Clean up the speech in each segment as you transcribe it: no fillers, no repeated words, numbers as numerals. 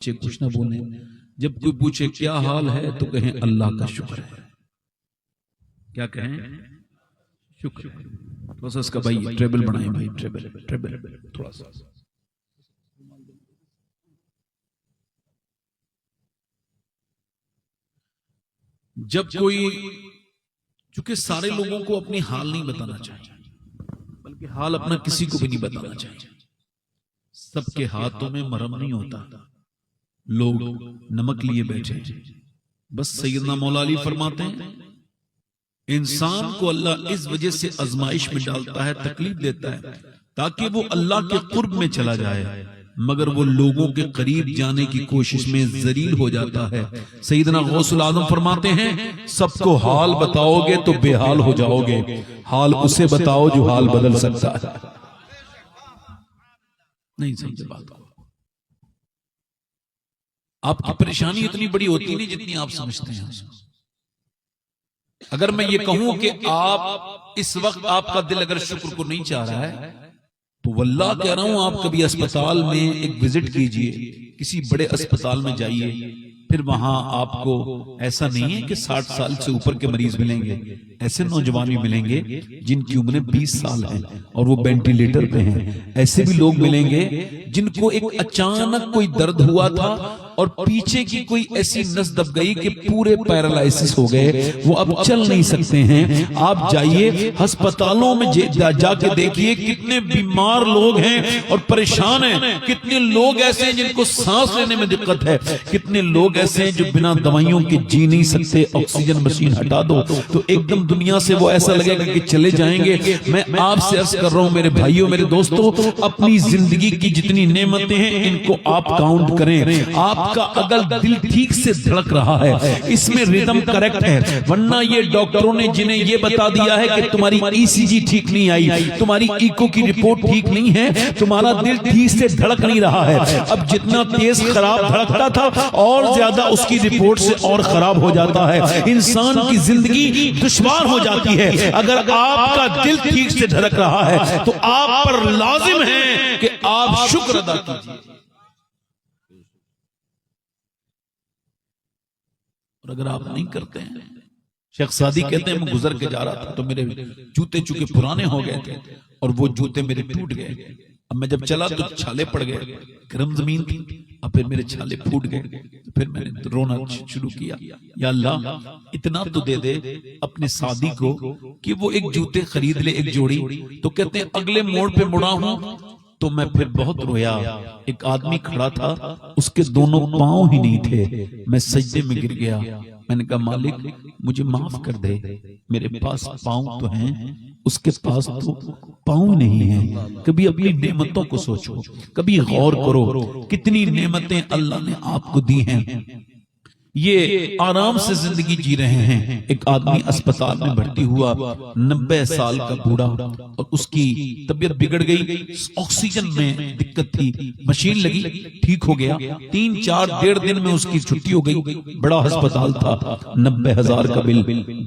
کچھ نہ بولیں. جب کوئی پوچھے کیا حال ہے تو کہیں اللہ کا شکر ہے. کیا کہیں؟ شکر. تھوڑا سا اس کا بھائی ٹریبل بنائیں بھائی، ٹریبل تھوڑا سا. جب کوئی، چونکہ سارے لوگوں کو اپنی حال نہیں بتانا چاہیے، بلکہ حال اپنا کسی کو بھی نہیں بتانا چاہیے. سب کے ہاتھوں میں مرہم نہیں ہوتا، لوگ نمک لیے بیٹھے ہیں. بس سیدنا مولا علی فرماتے ہیں انسان کو اللہ اس وجہ سے آزمائش میں ڈالتا ہے، تکلیف دیتا ہے تاکہ وہ اللہ کے قرب میں چلا جائے، مگر وہ لوگوں کے قریب جانے کی کوشش میں ذلیل ہو جاتا ہے. سیدنا غوث العظم فرماتے ہیں سب کو حال بتاؤ گے تو بے حال ہو جاؤ گے، حال اسے بتاؤ جو حال بدل سکتا ہے. نہیں سمجھے بات کو؟ آپ کی پریشانی اتنی بڑی ہوتی نہیں جتنی آپ سمجھتے ہیں. اگر میں یہ کہوں کہ آپ اس وقت آپ کا دل اگر شکر کو نہیں چاہ رہا ہے تو واللہ کہہ رہا ہوں آپ کبھی اسپتال میں ایک وزٹ کیجئے، کسی بڑے اسپتال میں جائیے، پھر وہاں آپ کو ایسا نہیں ہے کہ 60 سال سے اوپر کے مریض ملیں گے، ایسے نوجوان بھی ملیں گے جن کی عمریں 20 سال ہیں اور وہ وینٹیلیٹر پہ ہیں. ایسے بھی لوگ ملیں گے جن کو ایک اچانک کوئی درد ہوا تھا اور پیچھے کی کوئی ایسی نس دب گئی کہ پورے پیرالائسس ہو گئے، وہ اب چل نہیں سکتے ہیں. آپ جائیے ہسپتالوں میں جا کے دیکھیے کتنے بیمار لوگ ہیں اور پریشان ہیں، کتنے لوگ ایسے ہیں جن کو سانس لینے میں دقت ہے، کتنے لوگ ایسے ہیں جو بنا دوائیوں کے جی نہیں سکتے. آکسیجن مشین ہٹا دو تو ایک دم دنیا سے وہ ایسا لگے گا کہ چلے جائیں گے. میں آپ سے عرض کر رہا ہوں میرے بھائیوں، میرے دوستوں، اپنی زندگی کی جتنی نعمتیں ہیں ان کو آپ کاؤنٹ کریں. آپ کا اگر دل ٹھیک سے دھڑک رہا ہے، اس میں ریدم کریکٹ ہے، ورنہ یہ ڈاکٹروں نے جنہیں یہ بتا دیا ہے کہ تمہاری ای سی جی ٹھیک نہیں آئی، تمہاری ایکو کی رپورٹ ٹھیک نہیں ہے، تمہارا دل ٹھیک سے دھڑک نہیں رہا ہے. اب جتنا تیز خراب دھڑکتا تھا اور زیادہ اس کی رپورٹ سے اور خراب ہو جاتا ہے. انسان کی زندگی دشوار ہو جاتی ہے. اگر آپ کا دل ٹھیک سے دھڑک رہا ہے تو آپ پر لازم ہے کہ آپ شکر ادا کیجیے. اور اگر آپ نہیں کرتے ہیں، شیخ سعدی کہتے ہیں میں گزر کے جا رہا تھا تو میرے جوتے چونکہ پرانے ہو گئے تھے اور وہ جوتے میرے ٹوٹ گئے. اب میں جب چلا تو چھالے پڑ گئے، گرم زمین تھی، اب پھر میرے چھالے پھوٹ گئے. پھر میں نے رونا شروع کیا، یا اللہ اتنا تو دے دے اپنے سعدی کو کہ وہ ایک جوتے خرید لے، ایک جوڑی. تو کہتے ہیں اگلے موڑ پہ مڑا ہوں تو میں پھر بہت رویا. ایک آدمی کھڑا تھا، اس کے دونوں پاؤں ہی نہیں تھے، میں سجدے میں گر گیا. میں نے کہا مالک مجھے معاف کر دے، میرے پاس پاؤں تو ہیں، اس کے پاس تو پاؤں نہیں ہیں. کبھی اپنی نعمتوں کو سوچو، کبھی غور کرو کتنی نعمتیں اللہ نے آپ کو دی ہیں. یہ آرام سے زندگی جی رہے ہیں. ایک آدمی اسپتال میں بھرتی ہوا، 90 سال کا بوڑھا، اور اس کی طبیعت بگڑ گئی، آکسیجن میں دقت تھی، مشین لگی، ٹھیک ہو گیا. 3-4 دن میں اس کی چھٹی ہو گئی. بڑا ہسپتال تھا، 90,000 کا بل.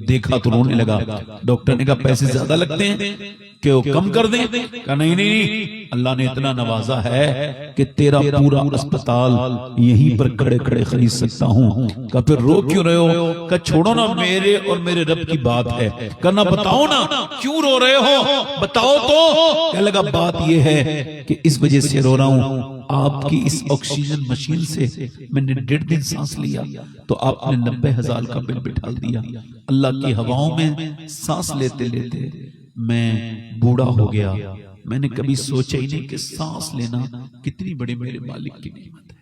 دیکھا تو رونے لگا. ڈاکٹر نے کہا پیسے زیادہ لگتے ہیں کہ وہ کم کر دیں؟ کہا نہیں، اللہ نے اتنا نوازا ہے کہ تیرا پورا اسپتال یہیں پر کھڑے کھڑے خرید سکتا ہوں. کہا پھر رو کیوں رہے ہو؟ کہا چھوڑو نا، میرے اور میرے رب کی بات ہے. کہنا بتاؤ نا کیوں رو رہے ہو، بتاؤ تو. کہنے لگا بات یہ ہے کہ اس وجہ سے رو رہا ہوں، آپ کی اس آکسیجن مشین سے میں نے 1.5 دن سانس لیا تو آپ نے 90,000 کا بل بٹھا دیا. اللہ کی ہواؤں میں سانس لیتے لیتے میں بوڑھا ہو گیا. میں نے کبھی سوچا ہی نہیں کہ سانس لینا کتنی بڑی میرے مالک کی نعمت ہے.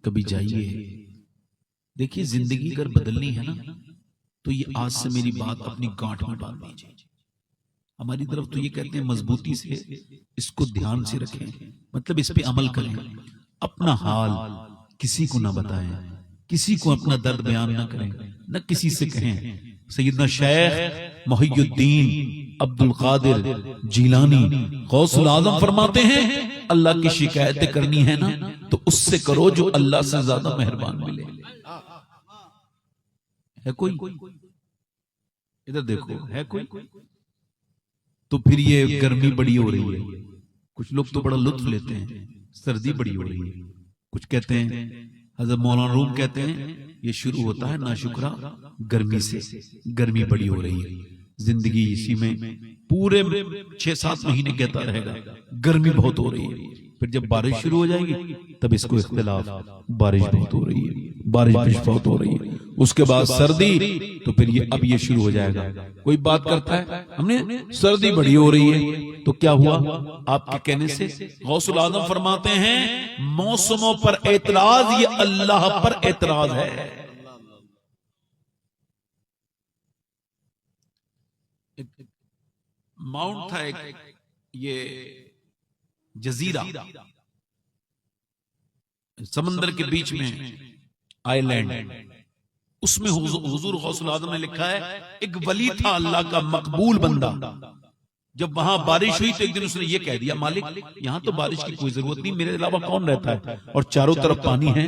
کبھی جائیے دیکھیے، زندگی اگر بدلنی ہے نا تو یہ آج سے میری بات اپنی گانٹھ میں باندھ دیجیے. ہماری طرف تو یہ کہتے ہیں مضبوطی سے اس کو دھیان سے رکھیں، مطلب اس پہ عمل کریں. اپنا حال کسی کو نہ بتائیں، کسی کو اپنا درد بیان نہ کریں، نہ کسی سے کہیں. سیدنا شیخ محی الدین عبد القادر جیلانی غوث العظم فرماتے ہیں اللہ کی شکایتیں کرنی ہے نا تو اس سے کرو جو اللہ سے زیادہ مہربان ملے. ہے کوئی؟ ادھر دیکھو، ہے کوئی؟ تو پھر یہ گرمی بڑی ہو رہی ہے. کچھ لوگ تو بڑا لطف لیتے ہیں، سردی بڑی ہو رہی ہے. کچھ کہتے ہیں، حضرت مولانا روم کہتے ہیں یہ شروع ہوتا ہے ناشکرا گرمی سے. گرمی بڑی ہو رہی ہے، زندگی اسی میں پورے 6-7 مہینے کہتا رہے گا گرمی بہت ہو رہی ہے. پھر جب بارش شروع ہو جائے گی تب اس کو اختلاف، بارش بہت ہو رہی ہے، بارش بہت ہو رہی ہے. اس کے بعد سردی، تو پھر اب یہ شروع ہو جائے گا. کوئی بات کرتا ہے ہم نے سردی بڑی ہو رہی ہے، تو کیا ہوا؟ آپ کے کہنے سے غوث العظم فرماتے ہیں موسموں پر اعتراض یہ اللہ پر اعتراض ہے. ماؤنٹ تھا ایک، یہ جزیرہ سمندر کے بیچ میں، آئی لینڈ. اس میں حضور غوث العظم نے لکھا ہے ایک ولی تھا اللہ کا مقبول بندہ. جب وہاں بارش ہوئی تو ایک دن اس نے یہ کہہ دیا مالک یہاں تو بارش کی کوئی ضرورت نہیں، میرے علاوہ کون رہتا ہے اور چاروں طرف پانی ہے.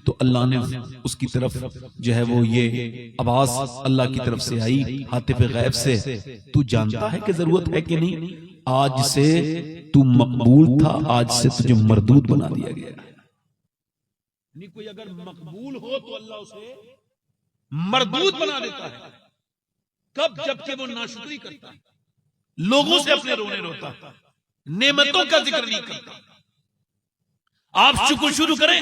تو اللہ نے اس کی طرف جو ہے وہ یہ آواز اللہ کی طرف سے آئی ہاتف غیب سے، تو جانتا ہے کہ ضرورت ہے کہ نہیں؟ آج سے تو مقبول تھا، آج سے تجھے مردود بنا دیا گیا. یعنی کوئی اگر مقبول ہو تو اللہ اسے مردود بنا دیتا ہے. کب؟ جبکہ وہ ناشکری کرتا ہے، لوگوں سے اپنے رونے روتا ہے، نعمتوں کا ذکر نہیں کرتا. آپ شکر شروع کریں،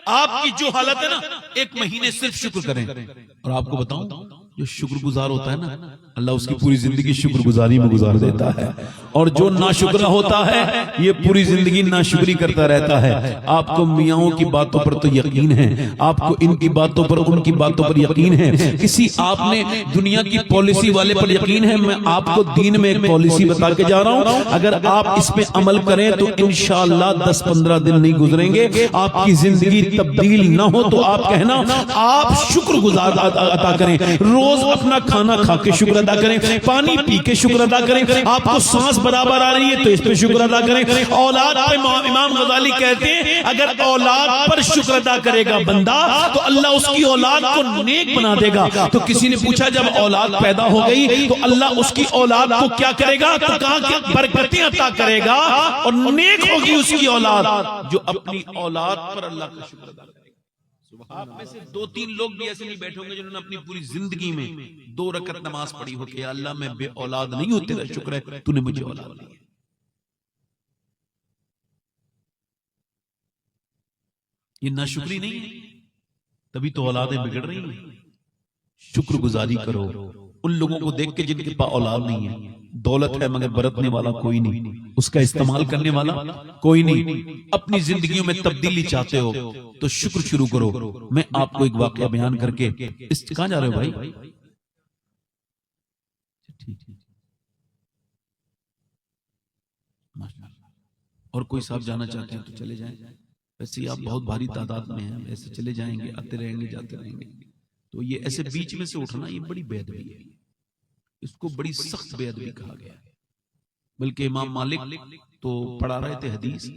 آپ کی جو حالت ہے نا 1 مہینے صرف شکر کریں. اور آپ کو بتاؤں جو شکر گزار ہوتا ہے نا اللہ اس کی پوری زندگی شکر گزاری میں گزار دیتا ہے، اور جو ناشکرہ ہوتا ہے یہ پوری زندگی ناشکری کرتا رہتا ہے. آپ کو میاں کی باتوں پر تو یقین ہے، آپ کو ان کی باتوں پر ان کی باتوں پر یقین ہے، کسی آپ نے دنیا کی پالیسی والے پر یقین ہے. میں آپ کو دین میں ایک پالیسی بتا کے جا رہا ہوں، اگر آپ اس پہ عمل کریں تو انشاءاللہ 10-15 دن نہیں گزریں گے آپ کی زندگی تبدیل نہ ہو. تو آپ کہنا آپ شکر گزار عطا کریں، روز اپنا کھانا کھا کے شکر ادا کریں، پانی پی کے شکر ادا کریں. آپ کو سانس برابر آ رہی ہے تو اس پہ شکر ادا کریں. اولاد پہ امام غزالی کہتے ہیں اگر اولاد پر شکر ادا کرے گا بندہ تو اللہ اس کی اولاد کو نیک بنا دے گا. تو کسی نے پوچھا جب اولاد پیدا ہو گئی تو اللہ اس کی اولاد کو کیا کرے گا؟ تو کہا کہ برکتیں عطا کرے گا اور نیک ہوگی اس کی اولاد جو اپنی اولاد پر اللہ کا شکر ادا کرے. آپ میں سے 2-3 لوگ بھی ایسے نہیں بیٹھے ہوں گے جنہوں نے اپنی پوری زندگی میں 2 رکعت نماز پڑھی ہو کہ اللہ میں بے اولاد نہیں ہوں، تیرا شکر ہے تو نے مجھے اولاد دی. یہ ناشکری نہیں ہے، تبھی تو اولادیں بگڑ رہی ہیں. شکر گزاری کرو. ان لوگوں کو دیکھ کے جن کے پاس اولاد نہیں ہے، دولت ہے مگر برتنے والا کوئی نہیں، اس کا استعمال کرنے والا کوئی نہیں. اپنی زندگیوں میں تبدیلی چاہتے ہو تو شکر شروع کرو. میں آپ کو ایک واقعہ بیان کر کے کہاں جا رہے ہو بھائی؟ اور کوئی صاحب جانا چاہتے ہیں تو چلے جائیں، ویسے آپ بہت بھاری تعداد میں ہیں، ایسے چلے جائیں گے، آتے رہیں گے جاتے رہیں گے. تو یہ ایسے بیچ میں سے اٹھنا یہ بڑی بے ادبی ہے، اس کو بڑی سخت بے ادبی کہا گیا ہے. بلکہ امام مالک تو پڑھا رہے تھے حدیث،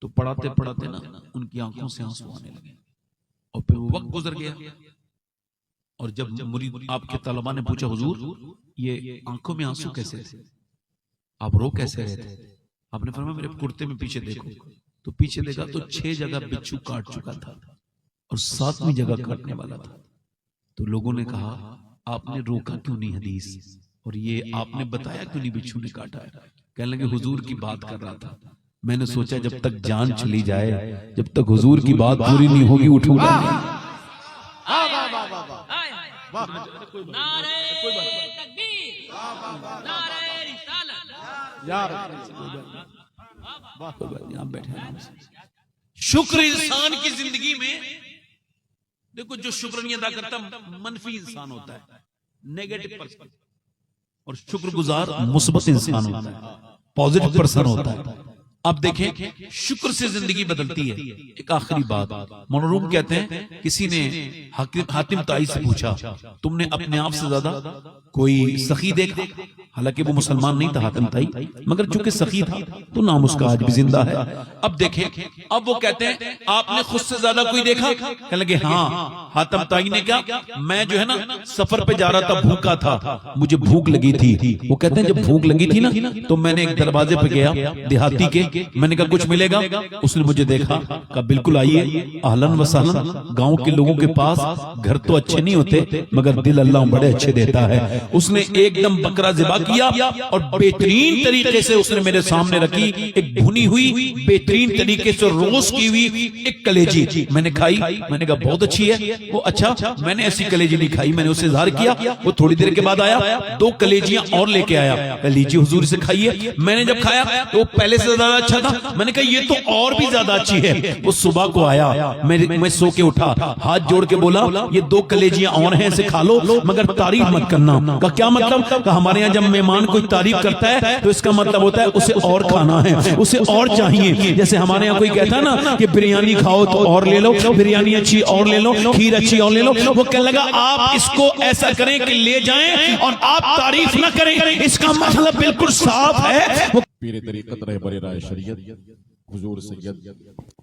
تو پڑھاتے پڑھاتے نا ان کی آنکھوں سے آنسو آنے لگے، اور پھر وہ وقت گزر گیا. اور جب مرید آپ کے طلباء نے پوچھا حضور یہ آنکھوں میں آنسو کیسے تھے، آپ رو کیسے رہے تھے؟ آپ نے فرمایا میرے کرتے میں پیچھے دیکھو. تو پیچھے دیکھا تو 6 جگہ بچھو کاٹ چکا تھا اور 7ویں جگہ کاٹنے والا تھا. تو لوگوں نے کہا آپ نے روکا کیوں نہیں حدیث، اور یہ آپ نے بتایا کیوں نہیں بچھو نے کاٹا ہے؟ کہنے لگے حضور کی بات کر رہا تھا، میں نے سوچا جب تک جان چلی جائے، جب تک حضور کی بات پوری نہیں ہوگی اٹھوں گا نہیں. شکر انسان کی زندگی میں دیکھو جو شکر نہیں ادا کرتا منفی انسان ہوتا ہے، نیگیٹو پرسن، اور شکر گزار مثبت انسان ہوتا ہے، پازیٹو پرسن ہوتا ہے. اب دیکھیں شکر سے زندگی بدلتی ہے. ایک آخری بات، مولانا روم کہتے ہیں کسی نے حاتم طائی سے پوچھا تم نے اپنے آپ سے زیادہ کوئی سخی دیکھا؟ حالانکہ وہ مسلمان نہیں تھا حاتم طائی، مگر چونکہ سخی تھا تو نام اس کا آج بھی زندہ ہے. اب دیکھیں، اب وہ کہتے ہیں آپ نے خود سے زیادہ کوئی دیکھا؟ کہنے لگے ہاں. حاتم طائی نے کہا میں جو ہے نا سفر پہ جا رہا تھا، بھوکا تھا، مجھے بھوک لگی تھی. وہ کہتے ہیں جب بھوک لگی تھی نا تو میں نے ایک دروازے پہ گیا دیہاتی کے، میں نے کہا کچھ ملے گا؟ اس نے مجھے دیکھا، کہا بالکل آئیے، اہلاً و سہلاً. گاؤں کے لوگوں کے پاس گھر تو اچھے نہیں ہوتے مگر دل اللہ بڑے اچھے دیتا ہے. اس نے ایک دم بکرا ذبح کیا اور بہترین طریقے سے اس نے میرے سامنے رکھی، ایک بھنی ہوئی بہترین طریقے سے روسٹ کی ہوئی ایک کلیجی. میں نے کھائی، میں نے کہا بہت اچھی ہے. وہ اچھا، میں نے ایسی کلیجی نہیں کھائی. میں نے اسے اظہار کیا. وہ تھوڑی دیر کے بعد آیا، 2 کلیجیاں اور لے کے آیا، لیجیے حضور سے کھائیے. میں نے جب کھایا تو پہلے سے زیادہ اچھا تھا. میں نے کہا یہ تو اور بھی زیادہ اچھی ہے. وہ صبح کو آیا، میں سو کے اٹھا، ہاتھ جوڑ کے بولا یہ 2 کلیجیاں اور ہیں، اسے کھا لو مگر تعریف مت کرنا. کہا کیا مطلب؟ کہا ہمارے یہاں جب مہمان کوئی تعریف کرتا ہے تو اس کا مطلب ہوتا ہے اسے اور کھانا ہے، اسے اور چاہیے. جیسے ہمارے یہاں کوئی کہتا ہے نا کہ بریانی کھاؤ تو اور لے لو، بریانی اچھی اور لے لو، کھیر اچھی اور لے لو. وہ کہنے لگا آپ اس کو ایسا کریں کہ لے جائیں اور آپ تعریف نہ کریں. اس کا مطلب بالکل صاف ہے. پیر طریقت رہبر رائے شریعت حضور سید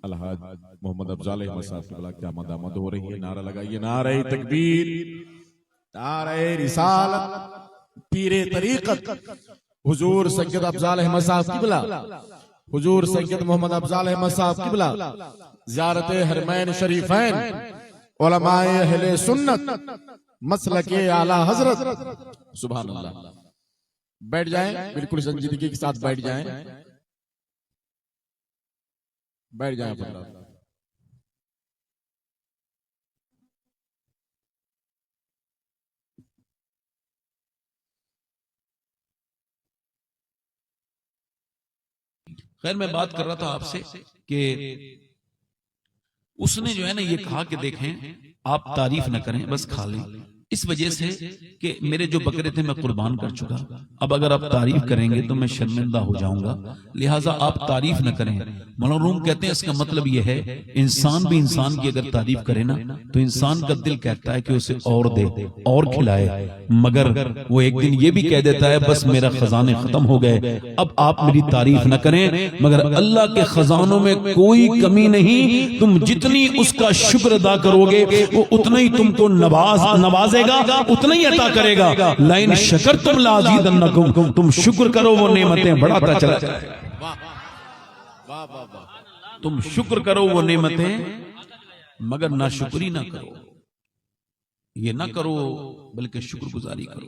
الحاج محمد افضال احمد صاحب کی بلاک آمد آمد ہو رہی ہے. نعرہ لگائیے، نعرہ تکبیر، نعرہ رسالت. پیر طریقت حضور سید افضال احمد صاحب کی بلاک، حضور سید محمد افضال احمد صاحب کی بلاک، زیارت حرمین شریفین، علماء اہل سنت، مسلک اعلی حضرت. سبحان اللہ. بیٹھ جائیں، بالکل سنجیدگی کے ساتھ بیٹھ جائیں، بیٹھ جائیں. خیر میں بات کر رہا تھا آپ سے کہ اس نے جو ہے نا یہ کہا کہ دیکھیں آپ تعریف نہ کریں، بس کھا لیں. اس وجہ سے کہ میرے جو بکرے تھے میں قربان کر چکا، اب اگر آپ تعریف کریں گے تو میں شرمندہ ہو جاؤں گا، لہٰذا آپ تعریف نہ کریں. مولانا روم کہتے ہیں اس کا مطلب یہ ہے انسان بھی انسان کی اگر تعریف کرے نا تو انسان کا دل کہتا ہے کہ اسے اور دے اور کھلائے، مگر وہ ایک دن یہ بھی کہہ دیتا ہے بس میرا خزانے ختم ہو گئے، اب آپ میری تعریف نہ کریں. مگر اللہ کے خزانوں میں کوئی کمی نہیں، تم جتنی اس کا شکر ادا کرو گے وہ اتنا ہی تم کو نوازے گا، اتنا ہی عطا کرے گا. لئن شکرتم لازیدنکم، تم شکر کرو وہ نعمتیں بڑھاتا چلا جائے. تم شکر کرو وہ نعمتیں، مگر ناشکری نہ کرو. یہ نہ کرو بلکہ شکر گزاری کرو.